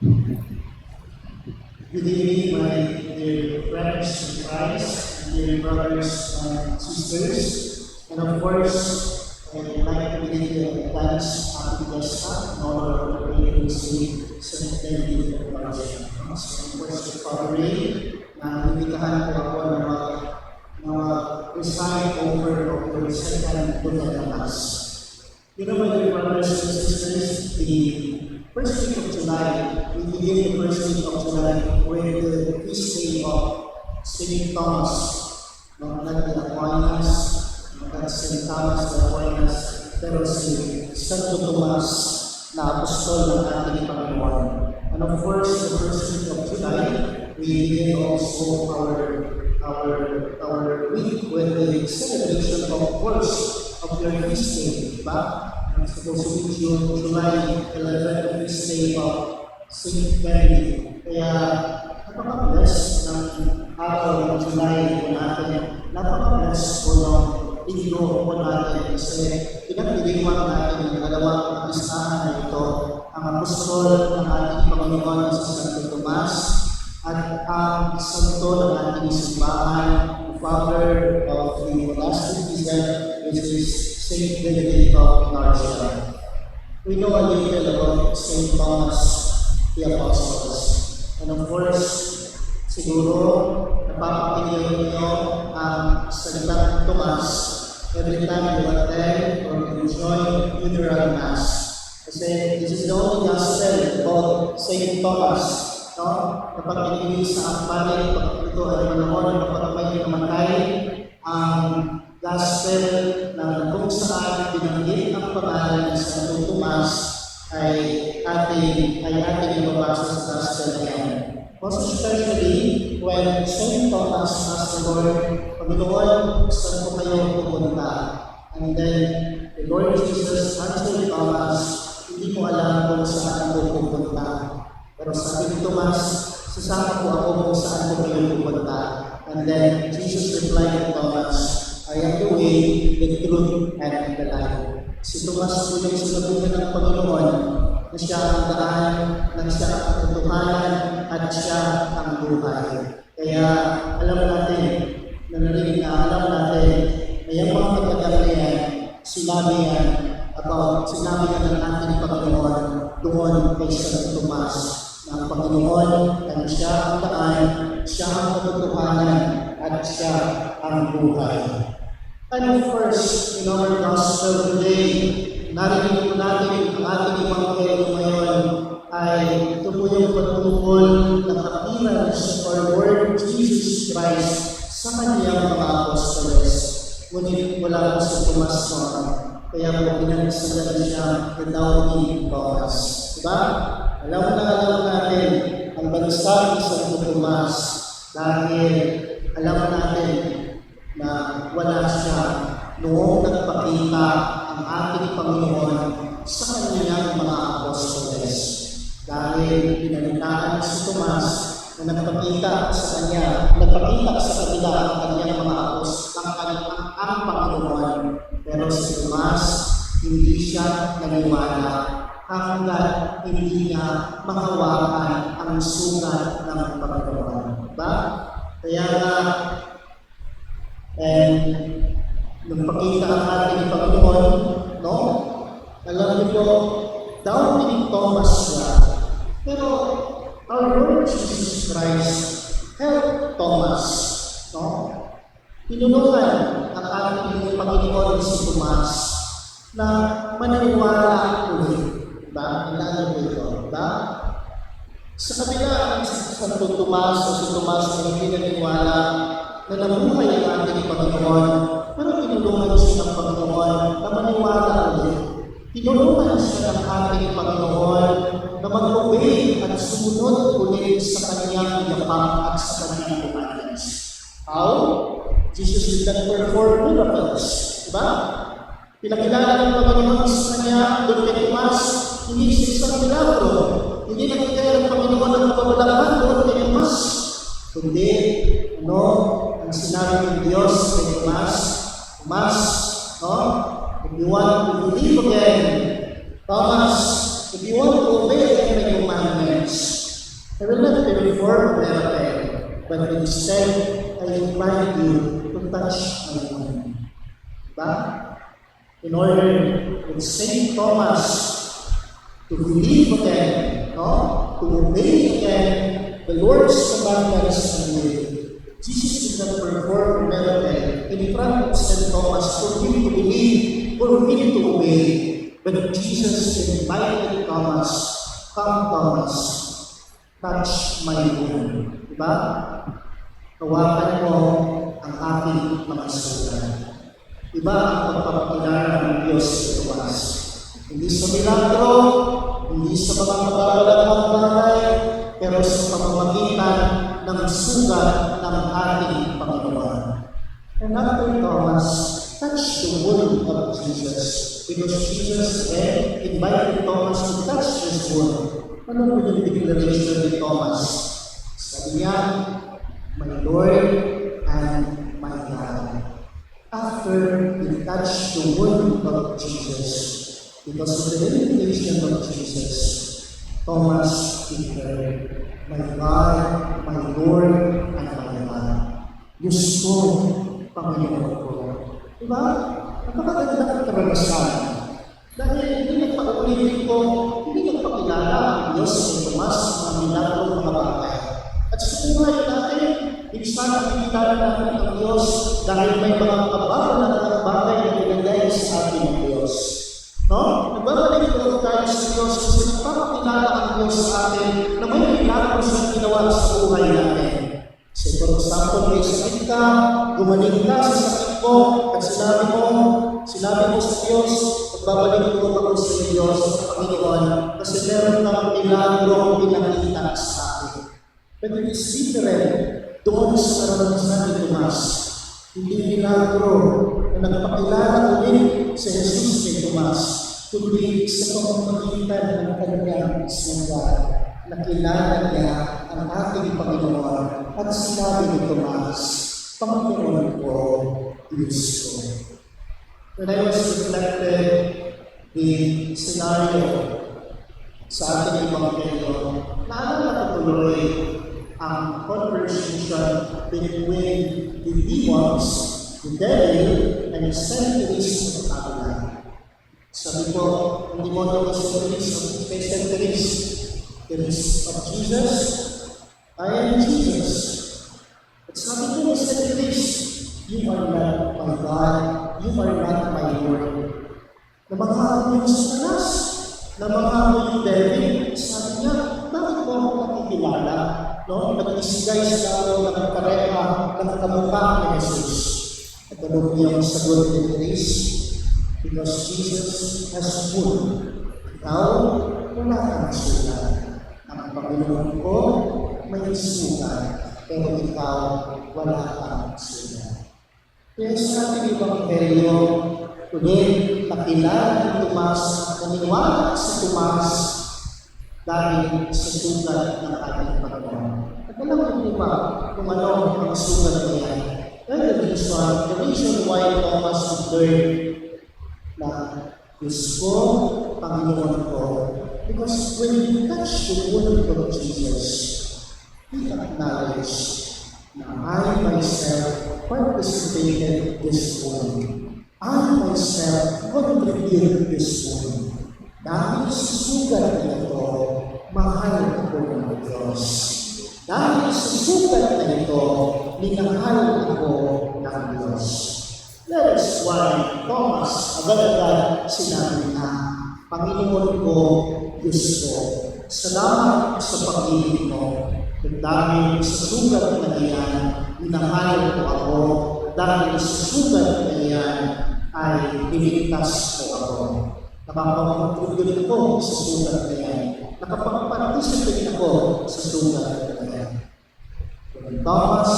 Good evening, my dear friends in Christ, dear brothers and sisters. And of course, I'd like to give you a advance happy Fiesta in honor of the great Saint St. Benedict of Marcia. So, of course, the Father na inimitahan ko ako na recite over of the second Buddha Mass. You know, my dear brothers and sisters, the first week of July, we begin the first week of July with the feast day of St. Thomas, not the Aquinas, not St. Thomas the Aquinas, pero si Santo Tomas na apostol ng ating Panginoon. And of course, the first week of July, we begin also our week with the celebration, of course, of your feast day, diba? It's supposed to be July 11, the feast day of St. Benedict. Kaya napaka-bless ng araw ng July po natin. Napaka-bless po ng linggo po natin kasi pinagdiriwang natin yung dalawang listahan na ito, ang apostol ng ating Panginoon si Santo Tomas at ang santo ng ating simbahan, the father of the monastic Islam, which is St. Benedict of Marcia. We know a little about St. Thomas the Apostle. And of course, siguro, napapakinggan niyo ang salitang Tomas every time you attend or you join funeral mass. Kasi this is the only gospel about St. Thomas. No? Kapag inilig sa akbalik, kapag ito ay manahon, kapag may namatay, ang gospel na kung saan binanggit ang pangalan ng Santo Tomas ay ating mabasa sa gospel niya. Most especially when St. Thomas asked the Lord, Panginoon, saan ko kayo pupunta? And then the Lord Jesus answered Thomas, hindi mo alam kung saan ako pupunta. Pero sabi ni Tomas, sasama ko ako kung saan ko kayo pupunta. And then Jesus replied to Thomas, I am the way, the truth, and the life. Si Tomas po yung sinabuhan ng Panginoon na siya ang daan, na siya ang katotohanan, at siya ang buhay. Kaya alam natin na yung mga katagal na yan, sinabi yan ng ating Panginoon doon kay Santo Tomas na ang Panginoon ay siya ang daan, siya ang katotohanan, at siya ang buhay. And of course, in our gospel today, narinig po natin ang ating Ebanghelyo ngayon ay ito po yung pagtungkol ng kapilan sa our Lord Jesus Christ sa kanyang mga apostoles. Ngunit wala po sa Tomas noon, kaya po pinagsasalan siya the doubting Thomas. Diba? Alam natin ang bansa ni Santo Tomas dahil alam natin na wala siya noong nagpakita ang ating Panginoon sa kanyang mga apostoles. Dahil pinalitaan si Tomas na nagpakita sa kanila ang kanyang mga apostoles, ang Panginoon. Pero si Tomas, hindi siya naniwala hanggat hindi niya mahawakan ang sugat ng Panginoon. Diba? Kaya nga, nagpakita ang ating Panginoon, no? Alam niyo po, doubting Thomas siya. Pero our Lord Jesus Christ helped Thomas, no? Tinulungan ang ating Panginoon si Tomas na maniwala ulit. Diba? Ilan po ito? Diba? Sa kabila ng Santo Tomas o si Tomas na hindi naniwala na nabuhay ang ating Panginoon, pero tinulungan siya ng Panginoon na maniwala ulit. Tinulungan siya ng ating Panginoon na mag-obey at sumunod ulit sa kanyang yapak at sa kanyang guidance. How? Jesus did not perform miracles. Diba? Pinakilala ng Panginoon sa kanya, doon kay Tomas, hindi siya isang milagro. Hindi nakikaya ng Panginoon ang pagbabalakhan doon kay Tomas. Kundi, ang sinabi ng Diyos kay Tomas, if you want to believe again, Thomas, if you want to obey the commandments, perform a miracle, but instead, I invite you to touch my wound. Diba? In order with St. Thomas to believe again, no? To obey again the Lord's commandments and will. Jesus did not perform a miracle in front of St. Thomas for him to believe, for him to obey. But Jesus invited Thomas, "Come Thomas, touch my wound." Diba? Hawakan mo ang aking mga sugat. Iba ang pagpapakilala ng Diyos sa Tomas. Hindi sa milagro, hindi sa mga mababalaghang bagay, pero sa pamamagitan ng sugat ng ating Panginoon. And after Thomas, touch the wound of Jesus, because Jesus then invited Thomas to touch his wound. Ano po yung declaration ni Thomas? Sabi niya, "My Lord and my God." After he touched the wound of Jesus, because of the invitation of Jesus, Thomas declared, "My God, my Lord, and my God." Diyos ko, Panginoon ko. Diba? Napakaganda ng karanasan. Dahil hindi nagpaulitin ko, hindi nagpakilala ang Diyos sa Tomas sa mga milagro ng mga bagay. At sa buhay natin, minsan nakikilala natin ang Diyos dahil may mga kababal na bagay na pinagay sa ating ang Diyos. No? Nagbabalik ko tayo sa Diyos kasi nagpapakilala ang Diyos sa atin na may milagro sa ginawa sa buhay natin. So, for example, may sakit ka, gumaling ka sa sakit mo, at sinabi mo sa Diyos, magbabalik ko ako sa Diyos, sa Panginoon, kasi meron kang milagro pinakita sa akin. But it is different doon sa karanasan ni Tomas. Hindi milagro na nagpakilala ulit sa Jesus ni Tomas, kundi sa pamamagitan ng kanyang sugat. Nakilala niya ang ating Panginoon at sinabi ni Tomas, "Panginoon ko, Diyos ko." When I was reflected the scenario sa ating Ebanghelyo, naalala ko tuloy ang conversation between the demons, the devil, and the centuries of Babylon. Sabi ko, ang demonyo ng centuries there is of Jesus, I am Jesus. At sabi ko sa centuries, you are not my God, you are not my Lord. Namangako yung Satanas, namangako yung devil, sabi niya, bakit mo ako nakikilala? No? Nag-disguise na ako ng pareha ng kamukha ni Jesus. At ano niya ang sagot ni Grace? Because Jesus has wound. Ikaw, wala kang sugat. Ang Panginoon ko, may sugat. Pero ikaw, wala kang sugat. Kaya sa ating Ebanghelyo, ulit nakilala ni Tomas, naniwala sa Tomas, dahil sa sugat ng ating Panginoon. At alam ko ba kung ano ang sugat na yan? The reason why Thomas declared na Diyos ko, Panginoon ko. Because when you touch the wound of Jesus, he acknowledged na I myself participated this wound. I myself contributed this wound. Dahil sa sugat na ito, mahal ako ng Diyos. Dahil sa sugat na ito, minahal ako ng Diyos. That is why Thomas, agad-agad sinabi na, Panginoon ko, Diyos ko, salamat sa pag-ibig mo. Dahil sa sugat na iyan, minahal ko ako. Dahil sa sugat na iyan, ay niligtas ko ako. Nakapag-contribute ako sa sugat na iyan. Nakapag-participate ako sa sugat na iyan. When Thomas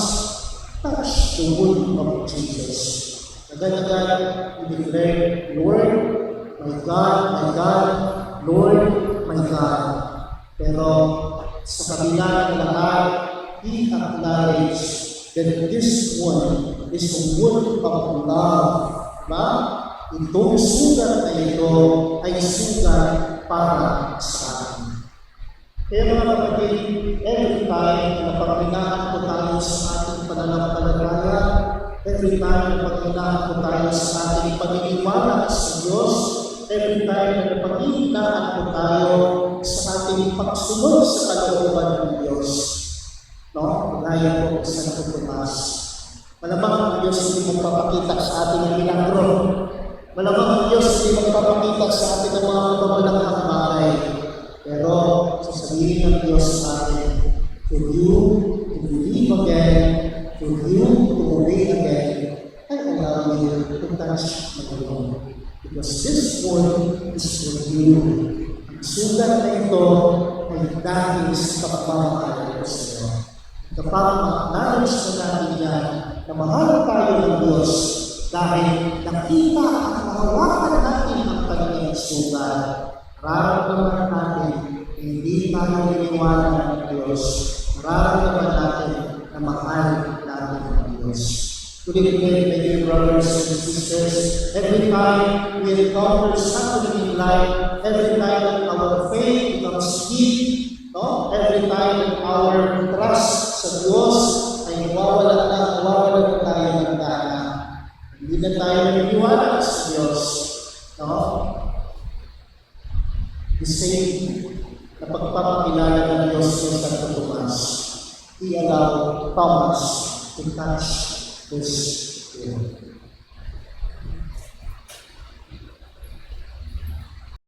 touched the wound of Jesus, agad-agad he declared, Lord, my God, Lord, my God. Pero sa kabila ng lahat, he acknowledged that this one is a wound of love. Diba? Itong sugat na ito ay sugat para sa akin. Kaya mga kapatid, every time na pagpinahan po tayo sa ating pananampalataya, every time na pagpinahan po tayo sa ating paniniwala sa Diyos, every time na pagpinahan po tayo sa ating pagsunod sa kalooban ng Diyos. No? Gaya po sa natutunas. Malamang ang Diyos hindi magpapakita sa atin ng milagro. Malamang ang Diyos hindi magpapakita sa atin ng mga kababalakang bagay. Pero sasabihin ng Diyos sa atin, for you to believe again, for you to obey again, I allow you to touch my Lord. Because this word is for you. Ang sulat na ito ay dahil sa kapamahal ko sa iyo. Kapag acknowledge na natin yan, na mahal tayo ng Diyos dahil nakita at nahawakan natin ang kanyang sulat, nararamdaman natin hindi tayo niniwala ng Diyos. Nararamdaman natin na mahal natin ng Diyos. Good evening, my dear brothers and sisters. Every time we encounter something in life, every time that our faith becomes weak, no? Every time that our trust sa Diyos ay nawawala na tayo ng dana. Hindi na tayo naniwala sa Diyos. No? The same na pagpapakilala ng Diyos sa Santo Tomas, he allowed Thomas to touch his ear.